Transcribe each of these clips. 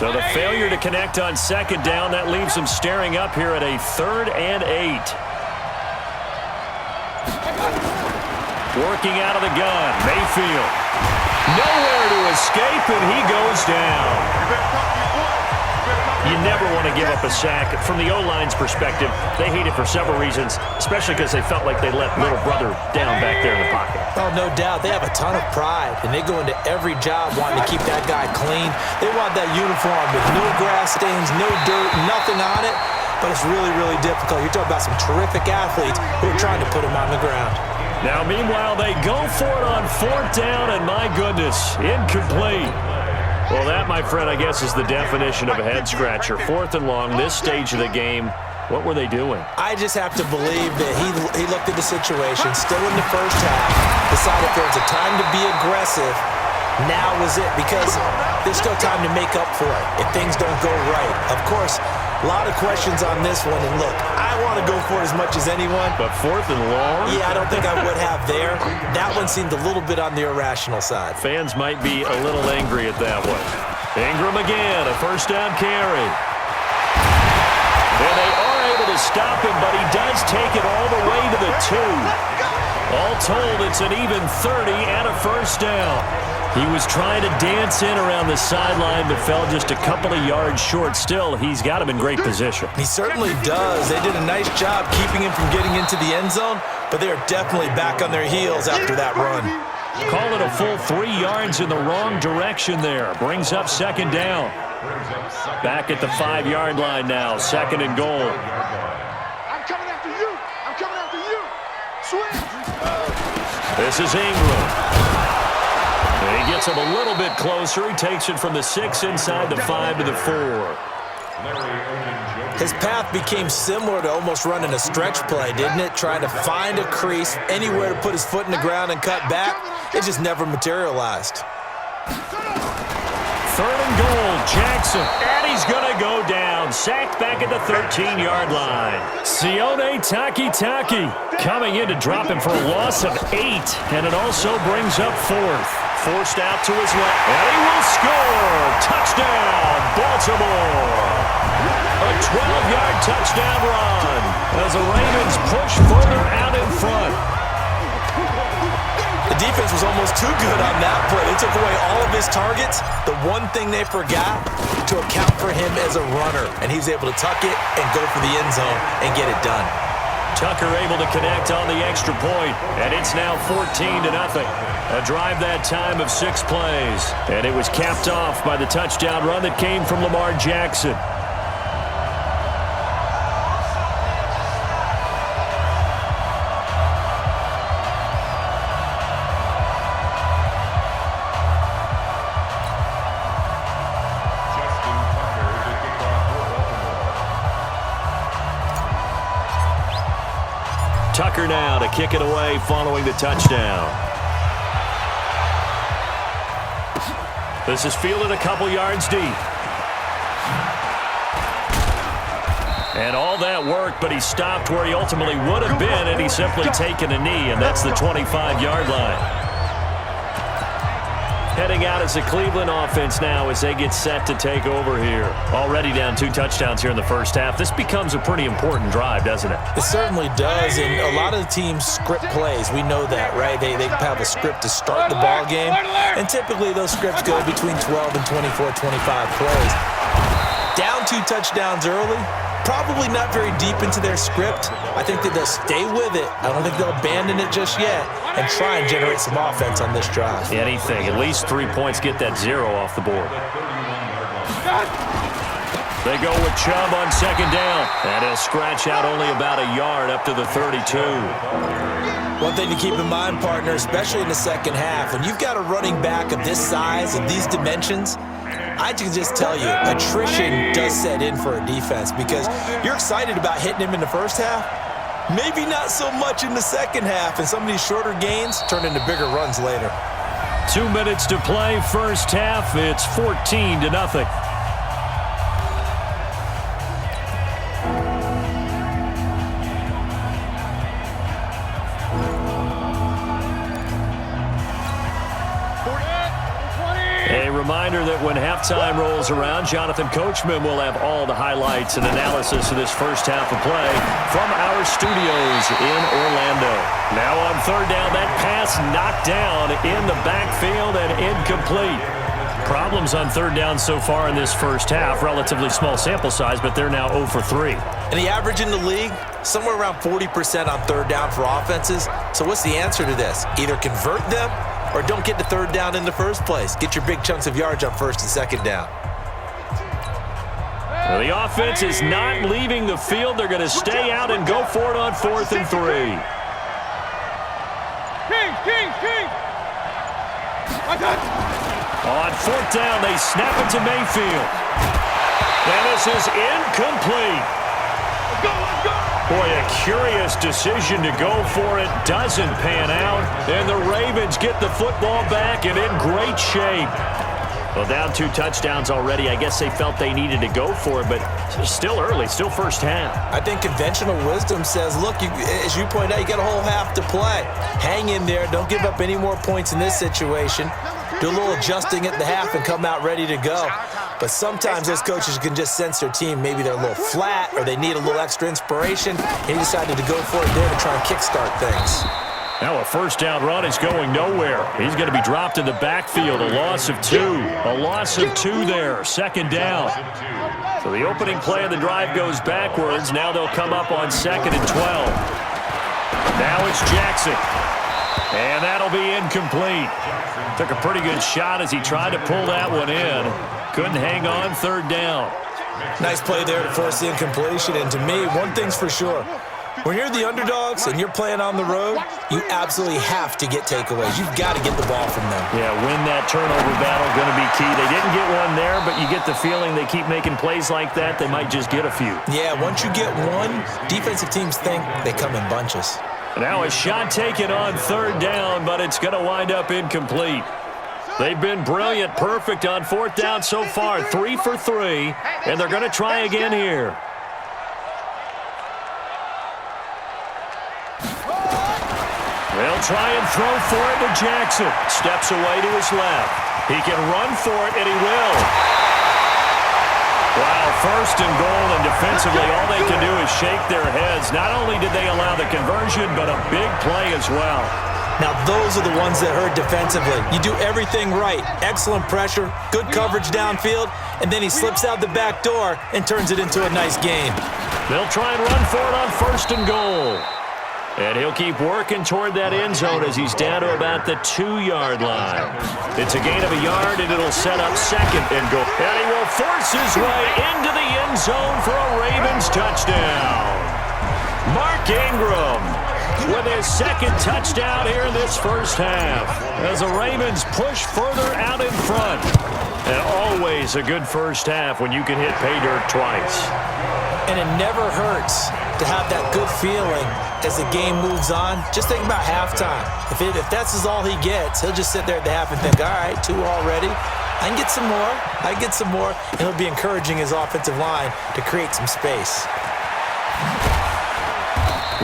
So the failure to connect on second down, that leaves them staring up here at a 3rd and 8. Working out of the gun, Mayfield. Nowhere to escape, and he goes down. You never want to give up a sack. From the O-line's perspective, they hate it for several reasons, especially because they felt like they let little brother down back there in the pocket. Oh, no doubt. They have a ton of pride, and they go into every job wanting to keep that guy clean. They want that uniform with no grass stains, no dirt, nothing on it, but it's really, really difficult. You're talking about some terrific athletes who are trying to put him on the ground. Now, meanwhile, they go for it on 4th down, and my goodness, incomplete. Well, that, my friend, I guess is the definition of a head-scratcher. 4th and long, this stage of the game. What were they doing? I just have to believe that he looked at the situation, still in the first half, decided if there was a time to be aggressive, now was it, because there's still time to make up for it if things don't go right. Of course, a lot of questions on this one, and look, I want to go for it as much as anyone. But 4th and long? Yeah, I don't think I would have there. That one seemed a little bit on the irrational side. Fans might be a little angry at that one. Ingram again, a 1st down carry. And they are able to stop him, but he does take it all the way to the 2. All told, it's an even 30 and a 1st down. He was trying to dance in around the sideline, but fell just a couple of yards short. Still, he's got him in great position. He certainly does. They did a nice job keeping him from getting into the end zone, but they're definitely back on their heels after that run. Call it a full 3 yards in the wrong direction there. Brings up 2nd down. Back at the 5-yard line now, 2nd and goal. I'm coming after you. I'm coming after you. Swing. This is Ingram. And he gets him a little bit closer. He takes it from the 6 inside the 5 to the 4. His path became similar to almost running a stretch play, didn't it? Trying to find a crease, anywhere to put his foot in the ground and cut back. It just never materialized. 3rd and goal, Jackson. And he's going to go down. Sacked back at the 13-yard line. Sione Takitaki coming in to drop him for a loss of 8. And it also brings up 4th. Forced out to his left. And he will score. Touchdown, Baltimore. A 12-yard touchdown run as the Ravens push further out in front. The defense was almost too good on that play. They took away all of his targets. The one thing they forgot, to account for him as a runner. And he was able to tuck it and go for the end zone and get it done. Tucker able to connect on the extra point, and it's now 14-0. A drive that time of 6 plays. And it was capped off by the touchdown run that came from Lamar Jackson. Tucker now to kick it away following the touchdown. This is fielded a couple yards deep. And all that work, but he stopped where he ultimately would have been, and he's simply taken a knee, and that's the 25-yard line. Heading out as the Cleveland offense now as they get set to take over here. Already down 2 touchdowns here in the first half. This becomes a pretty important drive, doesn't it? It certainly does, and a lot of the teams script plays. We know that, right? They have a script to start the ball game, and typically those scripts go between 12 and 24, 25 plays. Down 2 touchdowns early, probably not very deep into their script. I think that they'll stay with it. I don't think they'll abandon it just yet and try and generate some offense on this drive. Anything. At least 3 points. Get that 0 off the board. They go with Chubb on 2nd down. And he'll scratch out only about a yard up to the 32. One thing to keep in mind, partner, especially in the second half, when you've got a running back of this size, of these dimensions, I can just tell you, attrition does set in for a defense because you're excited about hitting him in the first half. Maybe not so much in the second half, and some of these shorter gains turn into bigger runs later. 2 minutes to play, first half. It's 14-0. reminder that when halftime rolls around, Jonathan Coachman will have all the highlights and analysis of this first half of play from our studios in Orlando. Now on third down, that pass knocked down in the backfield and incomplete. Problems on third down so far in this first half. Relatively small sample size, but they're now 0 for 3. And the average in the league, somewhere around 40% on third down for offenses. So what's the answer to this? Either convert them or don't get to third down in the first place. Get your big chunks of yards on first and second down. Well, the offense is not leaving the field. They're going to stay out and go for it on 4th and 3. On 4th down, they snap it to Mayfield. And this is incomplete. Boy, a curious decision to go for it. Doesn't pan out. And the Ravens get the football back and in great shape. Well, down 2 touchdowns already. I guess they felt they needed to go for it, but still early, still first half. I think conventional wisdom says, look, as you point out, you got a whole half to play. Hang in there. Don't give up any more points in this situation. Do a little adjusting at the half and come out ready to go. But sometimes those coaches can just sense their team. Maybe they're a little flat or they need a little extra inspiration. And he decided to go for it there to try and kickstart things. Now a first down run is going nowhere. He's going to be dropped in the backfield. A loss of 2. A loss of 2 there. Second down. So the opening play of the drive goes backwards. Now they'll come up on 2nd and 12. Now it's Jackson. And that'll be incomplete. Took a pretty good shot as he tried to pull that one in. Couldn't hang on third down. Nice play there to force the incompletion. And to me, one thing's for sure. When you're the underdogs and you're playing on the road, you absolutely have to get takeaways. You've got to get the ball from them. Yeah, win that turnover battle, going to be key. They didn't get one there, but you get the feeling they keep making plays like that, they might just get a few. Yeah, once you get one, defensive teams think they come in bunches. Now a shot taken on third down, but it's going to wind up incomplete. They've been brilliant, perfect on 4th down so far, 3 for 3, and they're going to try again here. They'll try and throw for it to Jackson. Steps away to his left. He can run for it, and he will. Wow, 1st and goal, and defensively, all they can do is shake their heads. Not only did they allow the conversion, but a big play as well. Now, those are the ones that hurt defensively. You do everything right. Excellent pressure, good coverage downfield, and then he slips out the back door and turns it into a nice gain. They'll try and run for it on 1st and goal. And he'll keep working toward that end zone as he's down to about the 2-yard line. It's a gain of a yard, and it'll set up 2nd and goal. And he will force his way into the end zone for a Ravens touchdown. Mark Ingram with his 2nd touchdown here in this first half as the Ravens push further out in front. And always a good first half when you can hit pay dirt twice. And it never hurts to have that good feeling as the game moves on. Just think about halftime. If that's all he gets, he'll just sit there at the half and think, all right, 2 already. I can get some more. I can get some more. And he'll be encouraging his offensive line to create some space.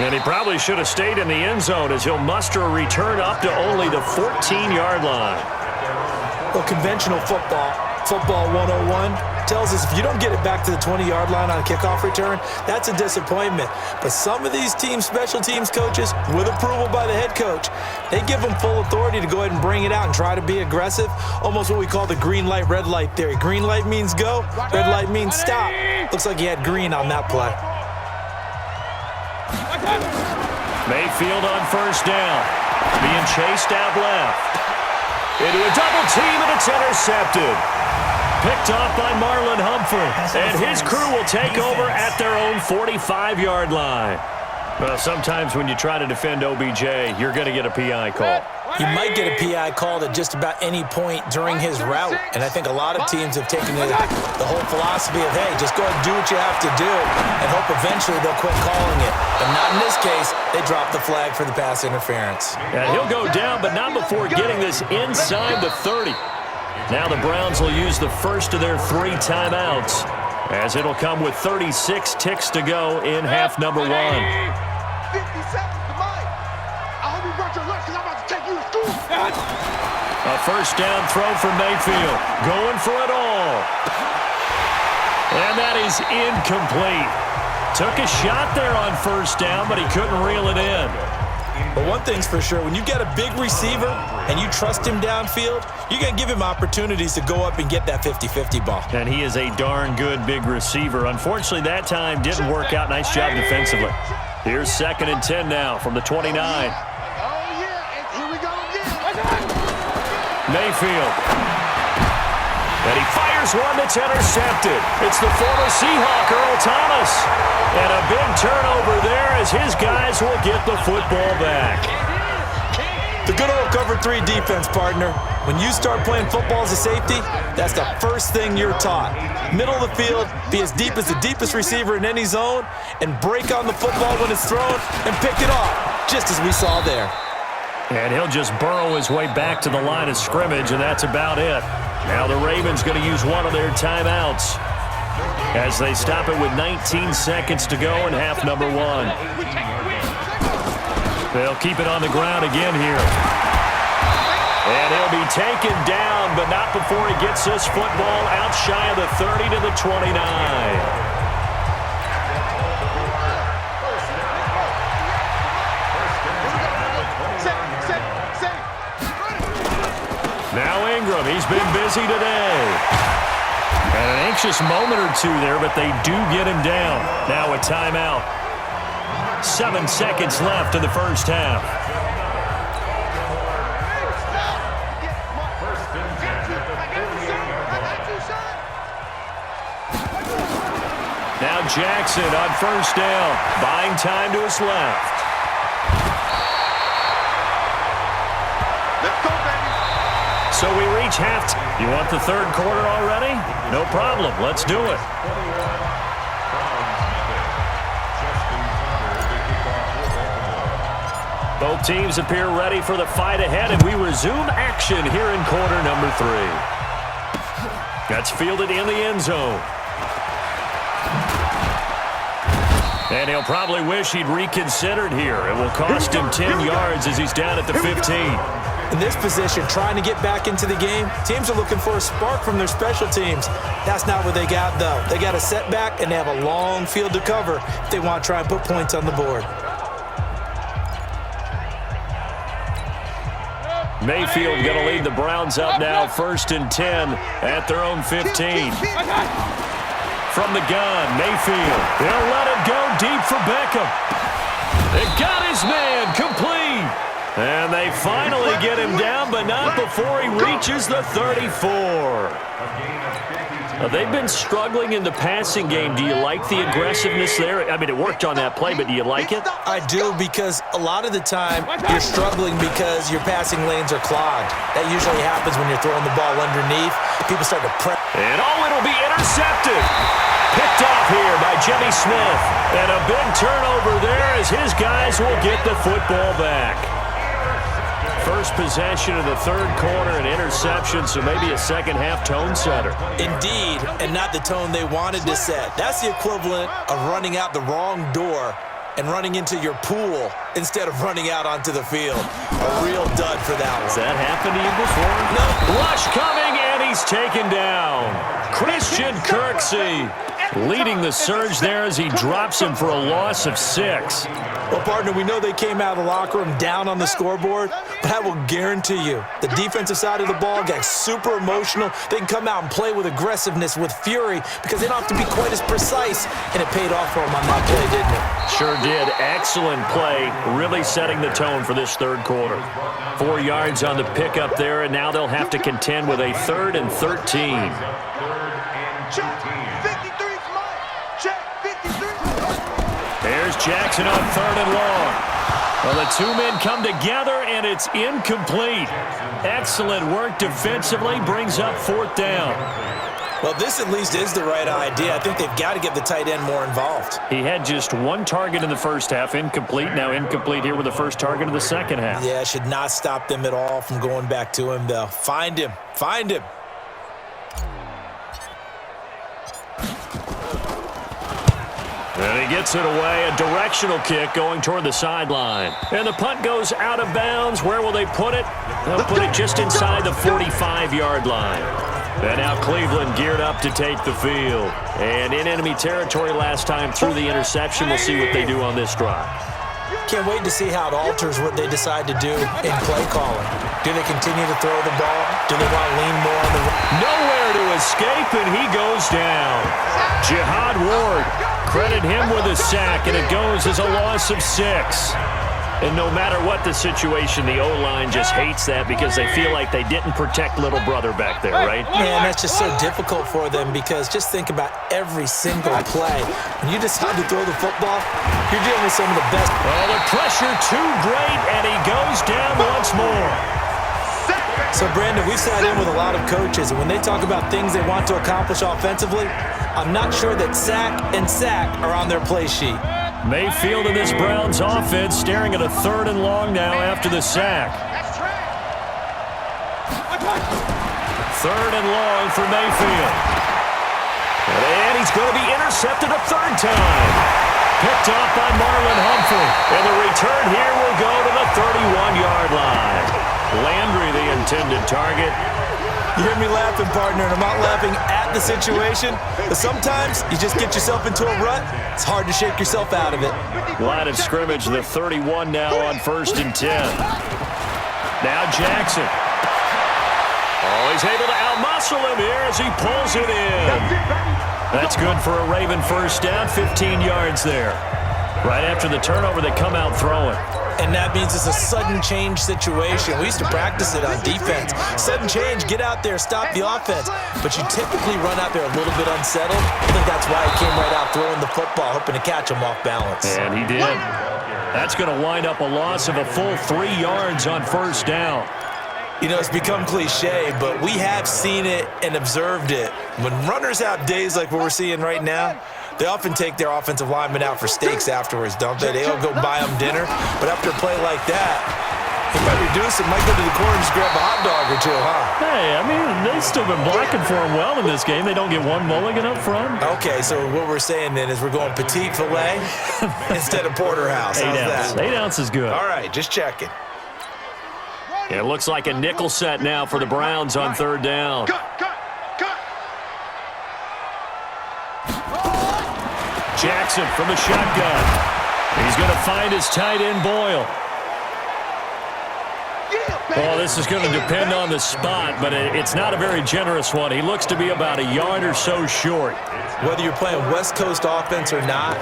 And he probably should have stayed in the end zone as he'll muster a return up to only the 14-yard line. Well, conventional football 101, tells us if you don't get it back to the 20-yard line on a kickoff return, that's a disappointment. But some of these special teams coaches, with approval by the head coach, they give them full authority to go ahead and bring it out and try to be aggressive, almost what we call the green light, red light theory. Green light means go, red light means stop. Looks like he had green on that play. Mayfield on 1st down, being chased out left. Into a double team, and it's intercepted. Picked off by Marlon Humphrey. And his crew will take over at their own 45-yard line. Well, sometimes when you try to defend OBJ, you're going to get a PI call. You might get a PI called at just about any point during his route. And I think a lot of teams have taken the whole philosophy of, hey, just go ahead and do what you have to do and hope eventually they'll quit calling it. But not in this case. They dropped the flag for the pass interference. And he'll go down, but not before getting this inside the 30. Now the Browns will use the first of their 3 timeouts, as it'll come with 36 ticks to go in half number 1. 50 seconds to mine. I hope you brought your lunch because I'm about to take you to school. A first down throw for Mayfield. Going for it all. And that is incomplete. Took a shot there on first down, but he couldn't reel it in. But one thing's for sure, when you get a big receiver and you trust him downfield, you're going to give him opportunities to go up and get that 50-50 ball. And he is a darn good big receiver. Unfortunately, that time didn't work out. Nice job defensively. Here's 2nd and 10 now from the 29. Oh, yeah. And here we go again. Mayfield. And he fires one that's intercepted. It's the former Seahawk, Earl Thomas. And a big turnover there as his guys will get the football back. The good old cover 3 defense, partner. When you start playing football as a safety, that's the first thing you're taught. Middle of the field, be as deep as the deepest receiver in any zone, and break on the football when it's thrown and pick it off, just as we saw there. And he'll just burrow his way back to the line of scrimmage, and that's about it. Now the Ravens going to use one of their timeouts as they stop it with 19 seconds to go in half number 1. They'll keep it on the ground again here. And he'll be taken down, but not before he gets this football out shy of the 30 to the 29. Now Ingram, he's been busy today. And an anxious moment or two there, but they do get him down. Now a timeout. 7 seconds left in the first half. Now Jackson on first down, buying time to his left. So we reach halftime. You want the third quarter already? No problem. Let's do it. Both teams appear ready for the fight ahead, and we resume action here in quarter number 3. That's fielded in the end zone. And he'll probably wish he'd reconsidered here. It will cost him 10 yards as he's down at the 15. In this position, trying to get back into the game, teams are looking for a spark from their special teams. That's not what they got, though. They got a setback, and they have a long field to cover if they want to try and put points on the board. Mayfield going to lead the Browns up now, 1st and 10 at their own 15. From the gun, Mayfield. They'll let it go deep for Beckham. They got his man complete. And they finally get him down, but not before he reaches the 34. They've been struggling in the passing game. Do you like the aggressiveness there? I mean, it worked on that play, but do you like it? I do, because a lot of the time you're struggling because your passing lanes are clogged. That usually happens when you're throwing the ball underneath. People start to press. And it'll be intercepted. Picked off here by Jimmy Smith. And a big turnover there as his guys will get the football back. First possession of the third quarter, an interception, so maybe a second-half tone setter. Indeed, and not the tone they wanted to set. That's the equivalent of running out the wrong door and running into your pool instead of running out onto the field. A real dud for that one. Has that happened to you before? No. Rush coming, and he's taken down. Christian Kirksey leading the surge there as he drops him for a loss of 6. Well, partner, we know they came out of the locker room down on the scoreboard, but I will guarantee you the defensive side of the ball got super emotional. They can come out and play with aggressiveness, with fury, because they don't have to be quite as precise, and it paid off for them on that play, didn't it? Sure did. Excellent play, really setting the tone for this third quarter. 4 yards on the pickup there, and now they'll have to contend with a 3rd and 13. There's Jackson on 3rd and long. Well, the two men come together, and it's incomplete. Excellent work defensively, brings up 4th down. Well, this at least is the right idea. I think they've got to get the tight end more involved. He had just 1 target in the first half, incomplete. Now incomplete here with the first target of the second half. Yeah, should not stop them at all from going back to him, though. Find him. Find him. And he gets it away, a directional kick going toward the sideline. And the punt goes out of bounds. Where will they put it? They'll put it just inside the 45-yard line. And now Cleveland geared up to take the field. And in enemy territory last time through the interception. We'll see what they do on this drive. Can't wait to see how it alters what they decide to do in play calling. Do they continue to throw the ball? Do they want to lean more on the run? Nowhere to escape, and he goes down. Jihad Ward, credit him with a sack, and it goes as a loss of 6. And no matter what the situation, the O-line just hates that because they feel like they didn't protect little brother back there, right? Man, that's just so difficult for them because just think about every single play. When you decide to throw the football, you're dealing with some of the best. Oh, the pressure too great, and he goes down once more. So, Brandon, we've sat in with a lot of coaches, and when they talk about things they want to accomplish offensively, I'm not sure that sack and sack are on their play sheet. Mayfield and this Browns offense staring at a 3rd and long now after the sack. 3rd and long for Mayfield. And he's going to be intercepted a 3rd time. Picked off by Marlon Humphrey. And the return here will go to the 31-yard line. Landry, the intended target. You hear me laughing, partner, and I'm not laughing at the situation, but sometimes you just get yourself into a rut. It's hard to shake yourself out of it. Line of scrimmage, the 31 now on 1st and 10. Now Jackson. Oh, he's able to outmuscle him here as he pulls it in. That's good for a Raven first down, 15 yards there. Right after the turnover, they come out throwing. And that means it's a sudden change situation. We used to practice it on defense. Sudden change, get out there, stop the offense. But you typically run out there a little bit unsettled. I think that's why he came right out throwing the football, hoping to catch him off balance. And he did. That's going to wind up a loss of a full 3 yards on 1st down. You know, it's become cliche, but we have seen it and observed it. When runners have days like what we're seeing right now, they often take their offensive linemen out for steaks afterwards, don't they? They'll go buy them dinner. But after a play like that, he might reduce it, might go to the corner and just grab a hot dog or two, huh? Hey, I mean, they've still been blocking for him well in this game. They don't get one mulligan up front. Okay, so what we're saying then is we're going petite filet instead of porterhouse. How's that? 8 ounce is good. All right, just checking. It looks like a nickel set now for the Browns on 3rd down. Jackson from the shotgun. He's going to find his tight end, Boyle. Well, this is going to depend on the spot, but it's not a very generous one. He looks to be about a yard or so short. Whether you're playing West Coast offense or not,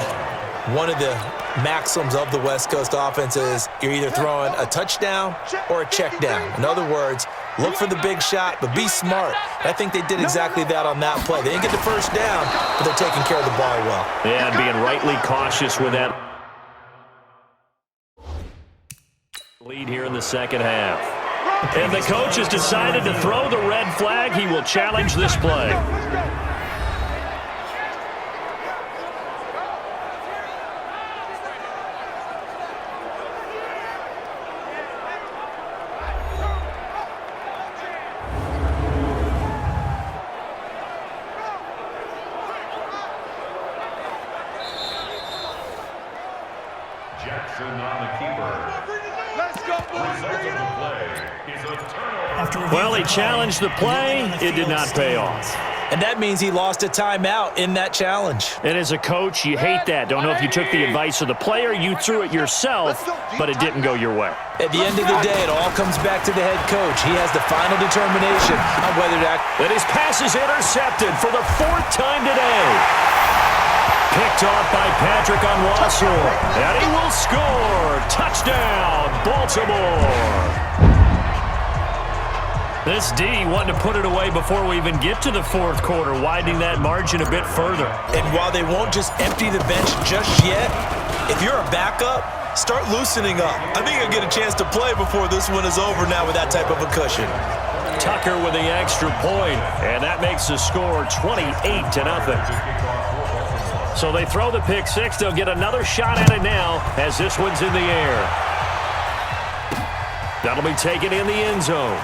one of the maxims of the West Coast offense is you're either throwing a touchdown or a check down. In other words, look for the big shot, but be smart. I think they did exactly that on that play. They didn't get the first down, but they're taking care of the ball well. Yeah, and being rightly cautious with that lead here in the 2nd half. And the coach has decided to throw the red flag. He will challenge this play. Jackson on the keeper. Let's go, boys. Well, he challenged the play. It did not pay off. And that means he lost a timeout in that challenge. And as a coach, you hate that. Don't know if you took the advice of the player, you threw it yourself, but it didn't go your way. At the end of the day, it all comes back to the head coach. He has the final determination on whether to act. And his pass is intercepted for the 4th time today. Picked off by Patrick on Wassel. And he will score. Touchdown, Baltimore. This D wanted to put it away before we even get to the 4th quarter, widening that margin a bit further. And while they won't just empty the bench just yet, if you're a backup, start loosening up. I think you'll get a chance to play before this one is over now with that type of a cushion. Tucker with the extra point, and that makes the score 28-0. So they throw the pick six. They'll get another shot at it now as this one's in the air. That'll be taken in the end zone.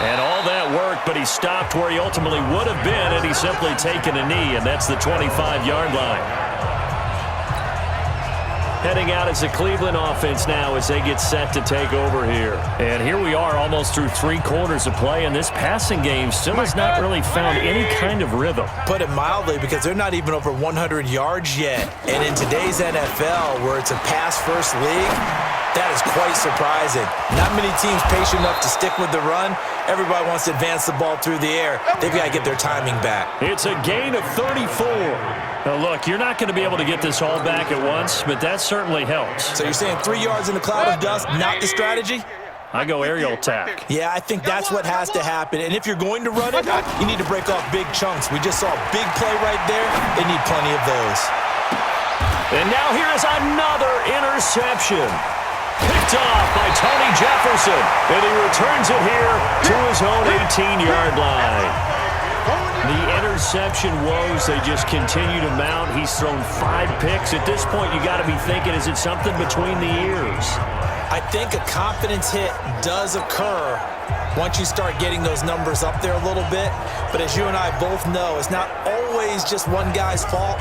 And all that work, but he stopped where he ultimately would have been had he simply taken a knee, and that's the 25-yard line. Heading out as the Cleveland offense now as they get set to take over here. And here we are almost through 3 quarters of play, and this passing game still has not really found any kind of rhythm. Put it mildly, because they're not even over 100 yards yet. And in today's NFL, where it's a pass-first league, that is quite surprising. Not many teams patient enough to stick with the run. Everybody wants to advance the ball through the air. They've got to get their timing back. It's a gain of 34. Now, look, you're not going to be able to get this all back at once, but that certainly helps. So you're saying 3 yards in the cloud of dust, not the strategy? I go aerial attack. Yeah, I think that's what has to happen. And if you're going to run it, you need to break off big chunks. We just saw a big play right there. They need plenty of those. And now here is another interception. Picked off by Tony Jefferson. And he returns it here to his own 18-yard line. The interception woes, they just continue to mount. He's thrown 5 picks. At this point, you got to be thinking, is it something between the ears? I think a confidence hit does occur once you start getting those numbers up there a little bit. But as you and I both know, it's not always just one guy's fault.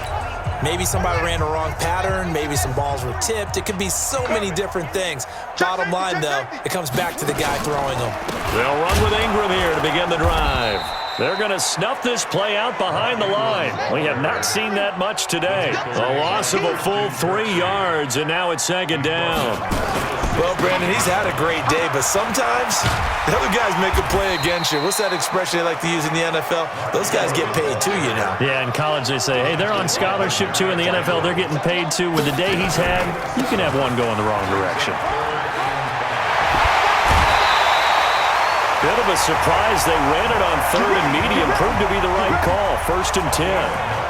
Maybe somebody ran the wrong pattern. Maybe some balls were tipped. It could be so many different things. Bottom line, though, it comes back to the guy throwing them. They'll run with Ingram here to begin the drive. They're going to snuff this play out behind the line. We have not seen that much today. A loss of a full 3 yards, and now it's 2nd down. Well, Brandon, he's had a great day, but sometimes the other guys make a play against you. What's that expression they like to use in the NFL? Those guys get paid too, you know. Yeah, in college they say, hey, they're on scholarship too. In the NFL, they're getting paid too. With the day he's had, you can have one go in the wrong direction. Bit of a surprise. They ran it on 3rd and medium. Proved to be the right call. 1st and 10.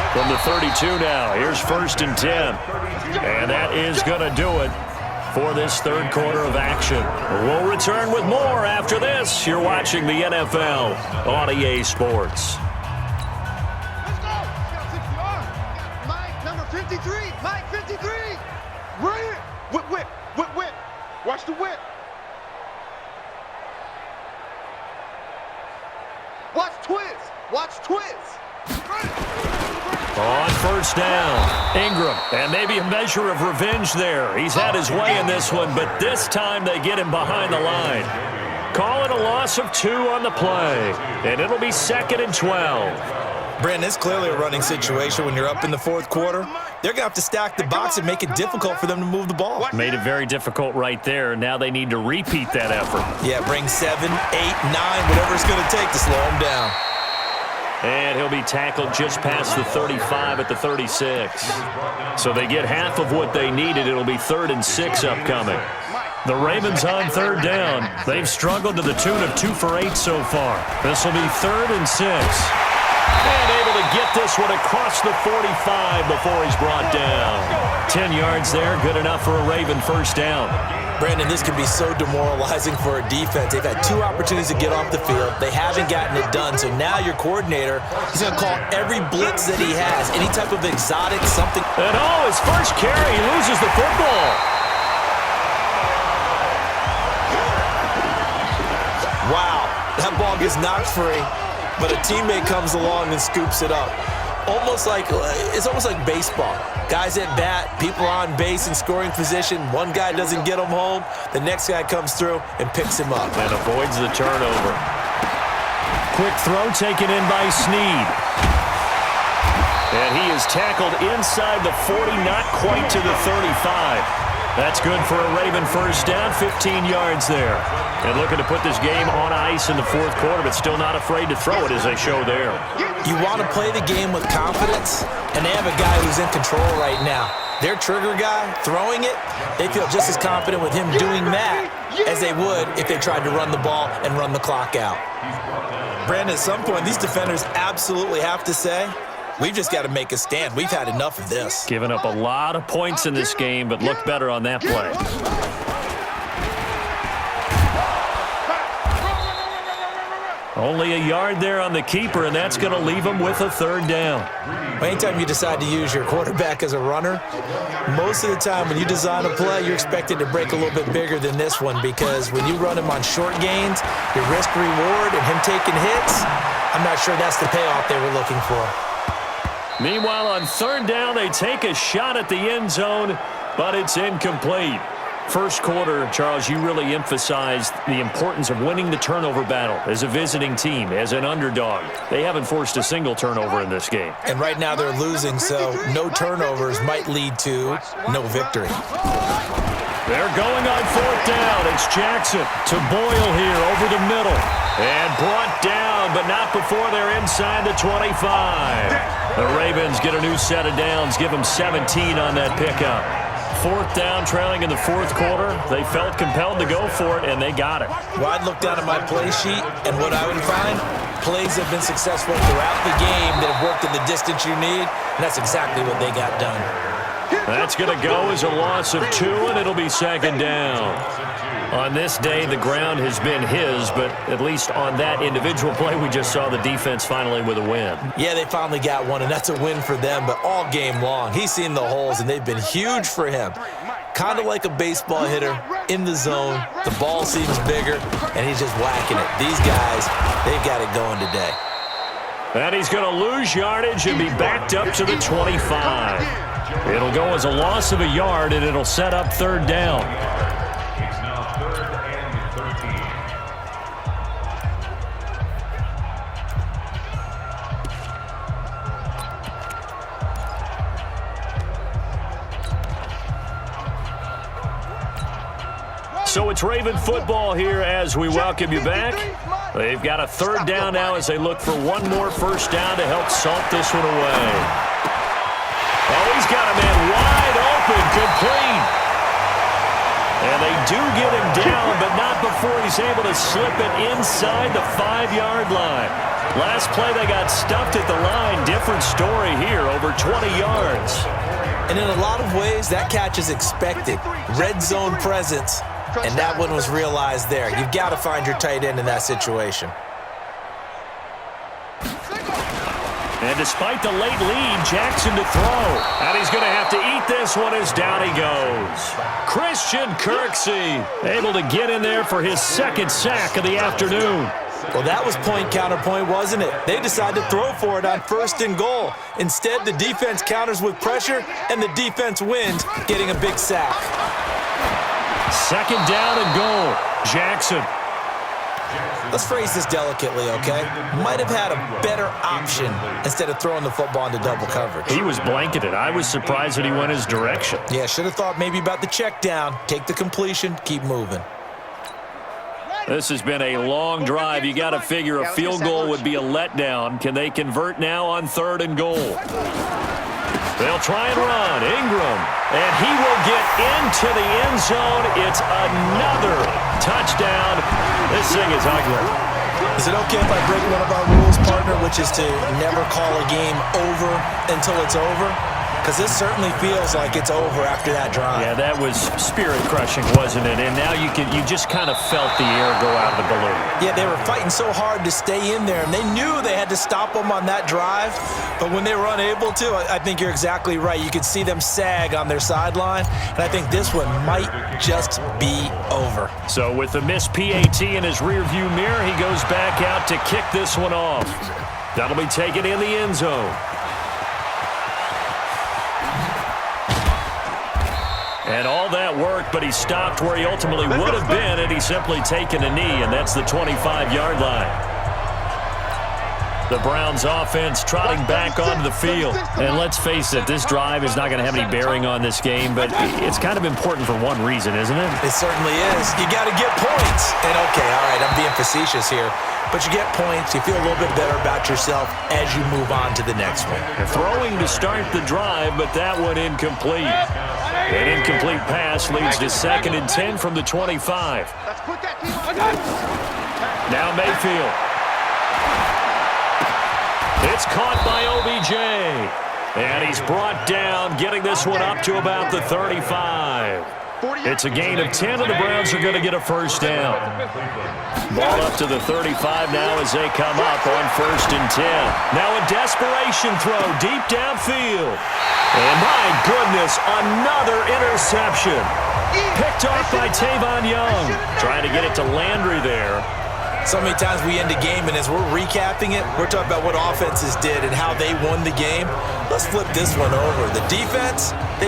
From the 32 now, here's 1st and 10. And that is going to do it for this 3rd quarter of action. We'll return with more after this. You're watching the NFL on EA Sports. Let's go. Mike, number 53. Mike, 53. Right here. Whip. Watch the whip. Watch Twiz. On 1st down, Ingram, and maybe a measure of revenge there. He's had his way in this one, but this time they get him behind the line. Call it a loss of 2 on the play, and it'll be 2nd and 12. Brandon, it's clearly a running situation when you're up in the 4th quarter. They're going to have to stack the box and make it difficult for them to move the ball. Made it very difficult right there. Now they need to repeat that effort. Yeah, bring 7, 8, 9, whatever it's going to take to slow them down. And he'll be tackled just past the 35 at the 36. So they get half of what they needed. It'll be 3rd and 6 upcoming. The Ravens on 3rd down. They've struggled to the tune of 2 for 8 so far. This will be 3rd and 6. And able to get this one across the 45 before he's brought down. 10 yards there, good enough for a Raven 1st down. Brandon, this can be so demoralizing for a defense. They've had 2 opportunities to get off the field. They haven't gotten it done. So now your coordinator, he's going to call every blitz that he has, any type of exotic something. And his first carry, he loses the football. Wow, that ball gets knocked free, but a teammate comes along and scoops it up. It's almost like baseball. Guys at bat, people are on base in scoring position. One guy doesn't get him home. The next guy comes through and picks him up. And avoids the turnover. Quick throw taken in by Snead. And he is tackled inside the 40, not quite to the 35. That's good for a Raven 1st down, 15 yards there. And looking to put this game on ice in the 4th quarter, but still not afraid to throw it as they show there. You want to play the game with confidence, and they have a guy who's in control right now. Their trigger guy throwing it, they feel just as confident with him doing that as they would if they tried to run the ball and run the clock out. Brandon, at some point, these defenders absolutely have to say, we've just got to make a stand. We've had enough of this. Given up a lot of points in this game, but looked better on that play. Only a yard there on the keeper, and that's going to leave him with a third down. Anytime you decide to use your quarterback as a runner, most of the time when you design a play, you're expected to break a little bit bigger than this one, because when you run him on short gains, your risk-reward and him taking hits, I'm not sure that's the payoff they were looking for. Meanwhile, on third down, they take a shot at the end zone, but it's incomplete. First quarter, Charles, you really emphasized the importance of winning the turnover battle as a visiting team, as an underdog. They haven't forced a single turnover in this game. And right now they're losing, so no turnovers might lead to no victory. They're going on fourth down. It's Jackson to Boyle here over the middle. And brought down, but not before they're inside the 25. The Ravens get a new set of downs, give them 17 on that pickup. Fourth down, trailing in the fourth quarter. They felt compelled to go for it, and they got it. Well, I'd look down at my play sheet, and what I would find, plays have been successful throughout the game that have worked in the distance you need, and that's exactly what they got done. That's going to go as a loss of 2, and it'll be second down. On this day, the ground has been his, but at least on that individual play, we just saw the defense finally with a win. Yeah, they finally got one, and that's a win for them, but all game long, he's seen the holes, and they've been huge for him. Kind of like a baseball hitter in the zone. The ball seems bigger, and he's just whacking it. These guys, they've got it going today. And he's going to lose yardage and be backed up to the 25. It'll go as a loss of a yard, and it'll set up third down. It's now 3rd and 13. So it's Raven football here as we welcome you back. They've got a third down now as they look for one more first down to help salt this one away. Oh, he's got a man wide open, complete. And they do get him down, but not before he's able to slip it inside the 5-yard line. Last play, they got stuffed at the line. Different story here, over 20 yards. And in a lot of ways, that catch is expected. Red zone presence, and that one was realized there. You've got to find your tight end in that situation. And despite the late lead, Jackson to throw. And he's going to have to eat this one as down he goes. Christian Kirksey able to get in there for his second sack of the afternoon. Well, that was point counterpoint, wasn't it? They decided to throw for it on 1st and goal. Instead, the defense counters with pressure, and the defense wins, getting a big sack. Second down and goal. Jackson. Let's phrase this delicately, okay? Might have had a better option instead of throwing the football into double coverage. He was blanketed. I was surprised that he went his direction. Yeah, should have thought maybe about the check down. Take the completion, keep moving. This has been a long drive. You got to figure a field goal would be a letdown. Can they convert now on 3rd and goal? They'll try and run. Ingram. And he will get into the end zone. It's another touchdown. This thing is ugly. Is it okay if I break one of our rules, partner, which is to never call a game over until it's over? Because this certainly feels like it's over after that drive. Yeah, that was spirit-crushing, wasn't it? And now you just kind of felt the air go out of the balloon. Yeah, they were fighting so hard to stay in there, and they knew they had to stop them on that drive. But when they were unable to, I think you're exactly right. You could see them sag on their sideline, and I think this one might just be over. So with the missed PAT in his rearview mirror, he goes back out to kick this one off. That'll be taken in the end zone. And all that worked, but he stopped where he ultimately would have been had he simply taken a knee, and that's the 25-yard line. The Browns offense trotting back onto the field. And let's face it, this drive is not going to have any bearing on this game, but it's kind of important for one reason, isn't it? It certainly is. You got to get points. And okay, all right, I'm being facetious here, but you get points, you feel a little bit better about yourself as you move on to the next one. Throwing to start the drive, but that one incomplete. An incomplete pass leads to 2nd and 10 from the 25. Now Mayfield. It's caught by OBJ. And he's brought down, getting this one up to about the 35. It's a gain of 10, and the Browns are going to get a first down. Ball up to the 35 now as they come up on 1st and 10. Now a desperation throw deep downfield. And my goodness, another interception. Picked off by Tavon Young. Trying to get it to Landry there. So many times we end a game, and as we're recapping it, we're talking about what offenses did and how they won the game. Let's flip this one over. The defense, they